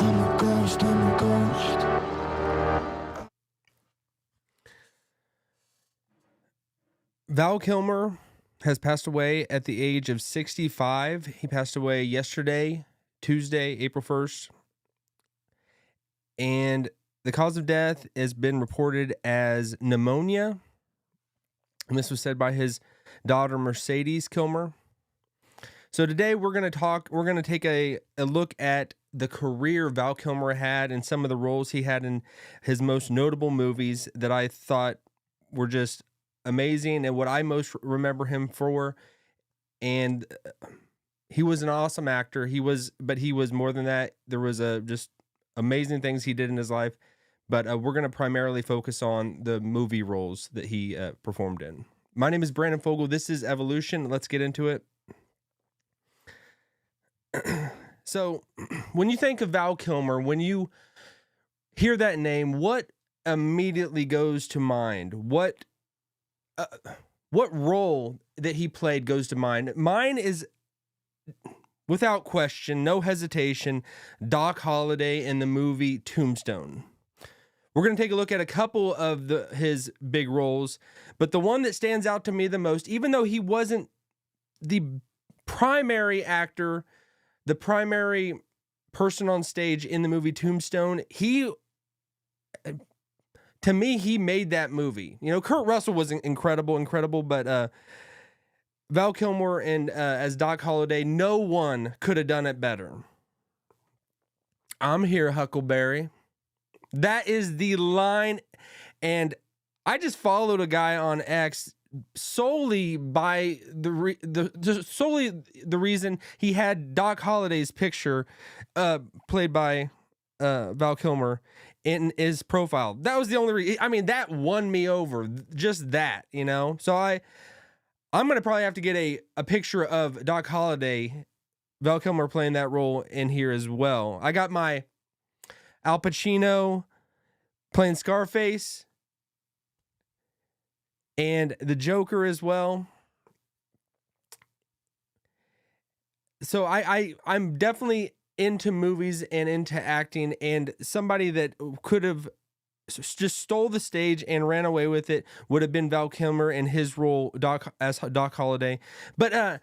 I'm a ghost, I'm a ghost. Val Kilmer has passed away at the age of 65. He passed away yesterday, Tuesday, April 1st. And the cause of death has been reported as pneumonia. And this was said by his daughter, Mercedes Kilmer. So today we're going to take a look at the career Val Kilmer had and some of the roles he had in his most notable movies that I thought were just amazing and what I most remember him for. And he was an awesome actor. But he was more than that. There was just amazing things he did in his life. But we're going to primarily focus on the movie roles that he performed in. My name is Brandon Fogel. This is Evolution. Let's get into it. So when you think of Val Kilmer, when you hear that name, what immediately goes to mind? What role that he played goes to mind? Mine is, without question, no hesitation, Doc Holliday in the movie Tombstone. We're going to take a look at a couple of his big roles, but the one that stands out to me the most, even though he wasn't the primary actor, the primary person on stage in the movie Tombstone, to me, he made that movie. You know, Kurt Russell was incredible, but Val Kilmer and as Doc Holliday, no one could have done it better. I'm here, Huckleberry. That is the line, and I just followed a guy on X solely by solely the reason he had Doc Holliday's picture, played by Val Kilmer, in his profile. That was the only reason. I mean, that won me over. Just that, you know. So I'm gonna probably have to get a picture of Doc Holliday, Val Kilmer playing that role in here as well. I got my Al Pacino playing Scarface and the Joker as well. So I'm definitely into movies and into acting, and somebody that could have just stole the stage and ran away with it would have been Val Kilmer and his role as Doc Holliday. But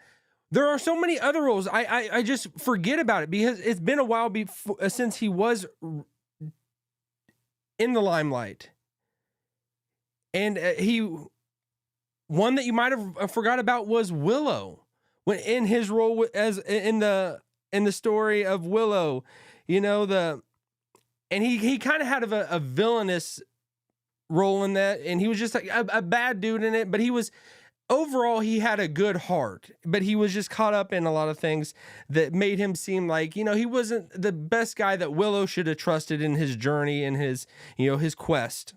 there are so many other roles I just forget about it because it's been a while since he was in the limelight. And one that you might have forgot about was Willow, when in his role as in the story of Willow, you know, and he kind of had a villainous role in that, and he was just like a bad dude in it, but overall he had a good heart, but he was just caught up in a lot of things that made him seem like, you know, he wasn't the best guy that Willow should have trusted in his journey and his, you know, his quest.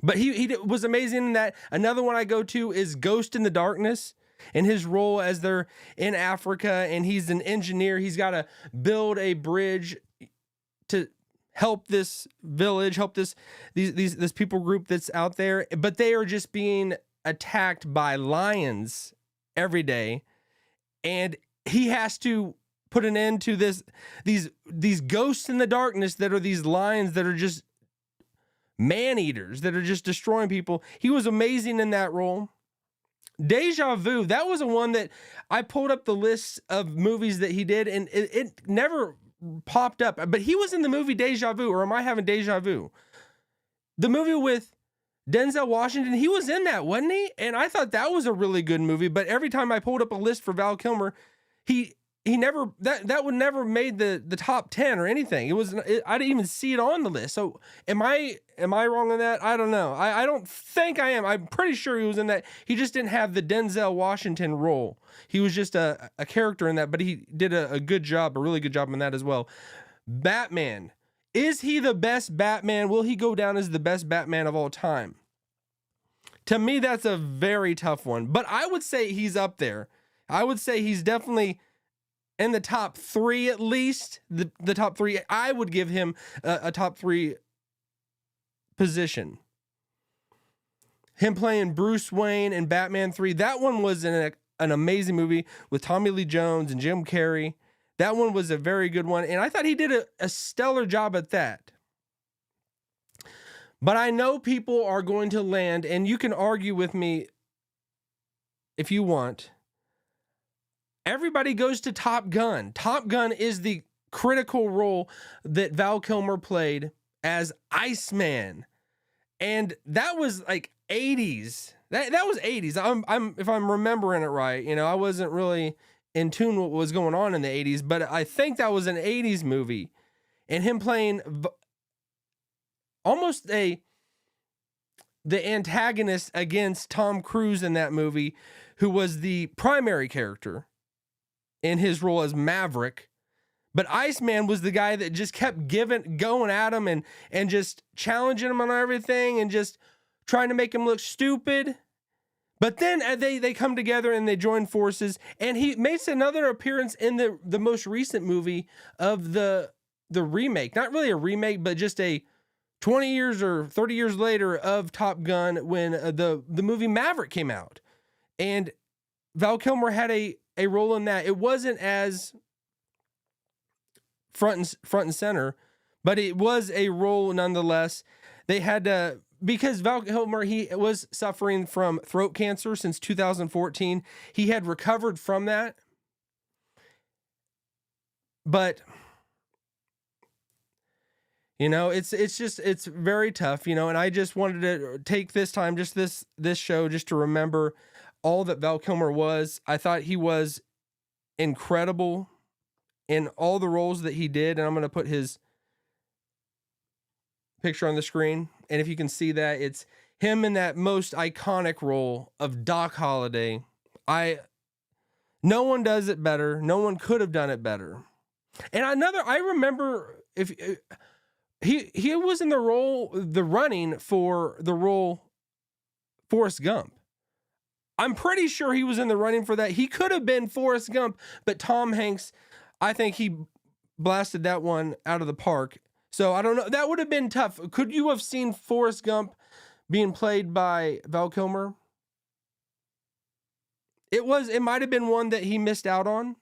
But he was amazing in that. Another one I go to is Ghost in the Darkness, and his role as they're in Africa, and he's an engineer. He's got to build a bridge to help this village, help this people group that's out there, but they are just being attacked by lions every day, and he has to put an end to these ghosts in the darkness that are these lions that are just man-eaters that are just destroying people. He was amazing in that role. Deja Vu, that was a one that I pulled up the list of movies that he did, and it never popped up, but he was in the movie Deja Vu, or am I having deja vu? The movie with Denzel Washington, he was in that, wasn't he? And I thought that was a really good movie, but every time I pulled up a list for Val Kilmer, he never, that would never made the top 10 or anything. I didn't even see it on the list. So am I wrong on that? I don't know. I don't think I am. I'm pretty sure he was in that. He just didn't have the Denzel Washington role. He was just a character in that, but he did a good job, a really good job in that as well. Batman. Is he the best Batman? Will he go down as the best Batman of all time? To me, that's a very tough one, but I would say he's up there. I would say he's definitely in the top 3 at least. The top 3, I would give him a top 3 position. Him playing Bruce Wayne in Batman 3, that one was an amazing movie with Tommy Lee Jones and Jim Carrey. That one was a very good one, and I thought he did a stellar job at that. But I know people are going to land, and you can argue with me if you want. Everybody goes to Top Gun. Top Gun is the critical role that Val Kilmer played as Iceman. And that was like 80s. That was 80s. If I'm remembering it right, you know, I wasn't really in tune with what was going on in the 80s, but I think that was an 80s movie. And him playing almost the antagonist against Tom Cruise in that movie, who was the primary character in his role as Maverick. But Iceman was the guy that just kept going at him and just challenging him on everything and just trying to make him look stupid. But then they come together and they join forces, and he makes another appearance in the most recent movie of the remake. Not really a remake, but just a 20 years or 30 years later of Top Gun, when the movie Maverick came out. And Val Kilmer had a role in that. It wasn't as front and center, but it was a role nonetheless. They had to, because Val Kilmer, he was suffering from throat cancer since 2014. He had recovered from that. But you know, it's very tough, you know, and I just wanted to take this time, just this show, just to remember all that Val Kilmer was. I thought he was incredible in all the roles that he did, and I'm going to put his picture on the screen, and if you can see that, it's him in that most iconic role of Doc Holliday. No one does it better. No one could have done it better. And I remember if he was in the running for the role Forrest Gump. I'm pretty sure he was in the running for that. He could have been Forrest Gump, but Tom Hanks, I think he blasted that one out of the park. So I don't know. That would have been tough. Could you have seen Forrest Gump being played by Val Kilmer? It might have been one that he missed out on.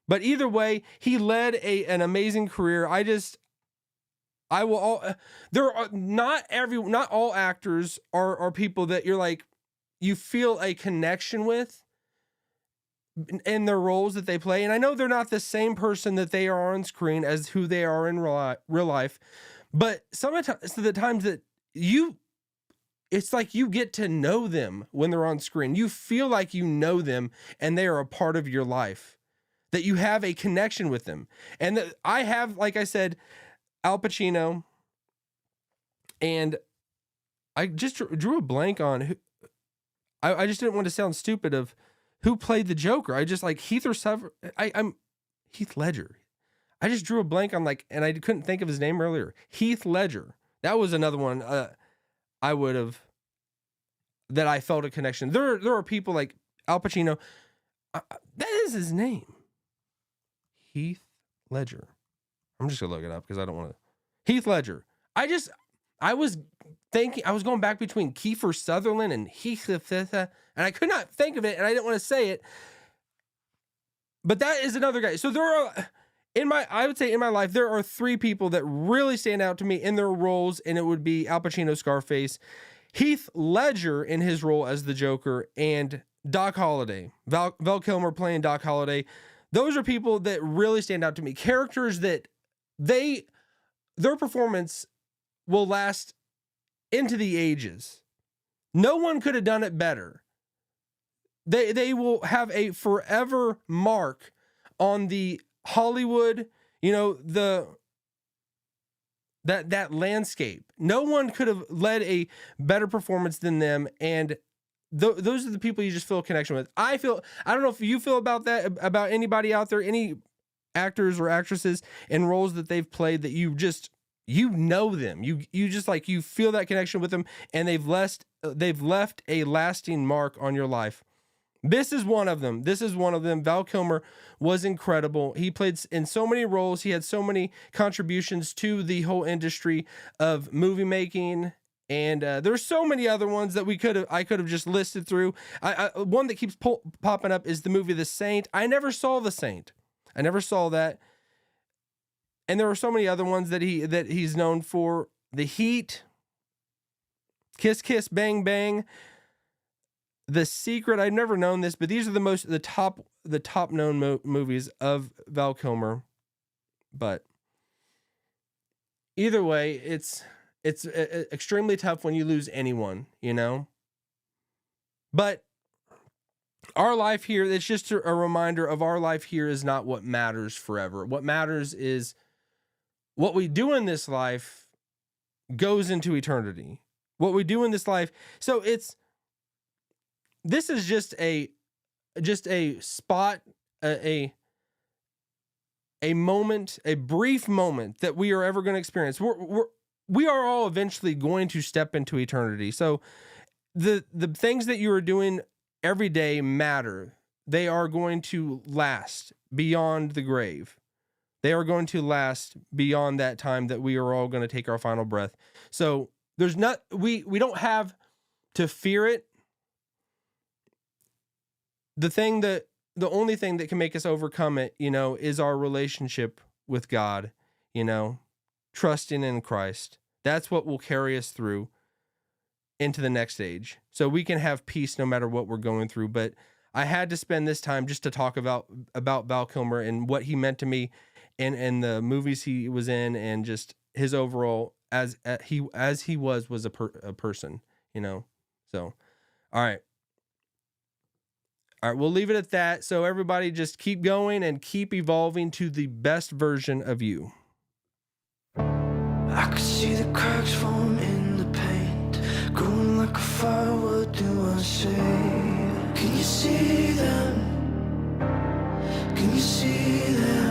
But either way, he led an amazing career. Not all actors are people that you're like, you feel a connection with in their roles that they play. And I know they're not the same person that they are on screen as who they are in real life, but sometimes the times that it's like you get to know them when they're on screen. You feel like you know them and they are a part of your life, that you have a connection with them. And I have, like I said, Al Pacino, and I just drew a blank on who. I just didn't want to sound stupid of who played the Joker. I just like Heath Ledger. I just drew a blank on and I couldn't think of his name earlier. Heath Ledger. That was another one I would have, that I felt a connection. There are people like Al Pacino. That is his name. Heath Ledger. I'm just gonna look it up because I don't want to. Heath Ledger. I was going back between Kiefer Sutherland and Heath, and I could not think of it, and I didn't want to say it. But that is another guy. So I would say in my life, there are three people that really stand out to me in their roles, and it would be Al Pacino, Scarface, Heath Ledger in his role as the Joker, and Doc Holliday. Val Kilmer playing Doc Holliday. Those are people that really stand out to me. Characters that their performance will last into the ages. No one could have done it better. They will have a forever mark on the Hollywood, you know, that landscape. No one could have led a better performance than them, and those are the people you just feel a connection with. I don't know if you feel about that, about anybody out there, any actors or actresses in roles that they've played that you know them. You just like, you feel that connection with them, and they've left a lasting mark on your life. This is one of them. Val Kilmer was incredible. He played in so many roles. He had so many contributions to the whole industry of movie making. And there's so many other ones that I could have just listed through. One that keeps popping up is the movie The Saint. I never saw The Saint. I never saw that. And there were so many other ones that he's known for. The Heat, Kiss Kiss Bang Bang, The Secret. I've never known this, but these are the top known movies of Val Kilmer. But either way, it's extremely tough when you lose anyone, you know. But our life here, it's just a reminder of our life here is not what matters forever. What matters is what we do in this life goes into eternity. What we do in this life. So this is just a spot, a moment, a brief moment that we are ever going to experience. We are all eventually going to step into eternity. So the things that you are doing every day matter. They are going to last beyond the grave. They are going to last beyond that time that we are all going to take our final breath. So we don't have to fear it. The only thing that can make us overcome it, you know, is our relationship with God, you know, trusting in Christ. That's what will carry us through into the next stage. So we can have peace no matter what we're going through. But I had to spend this time just to talk about Val Kilmer and what he meant to me and the movies he was in, and just his overall as he was a person, you know. So, all right, we'll leave it at that. So everybody just keep going and keep evolving to the best version of you. I could see the cracks form in the paint, growing like a fire. What do I say? Can you see them? Can you see them?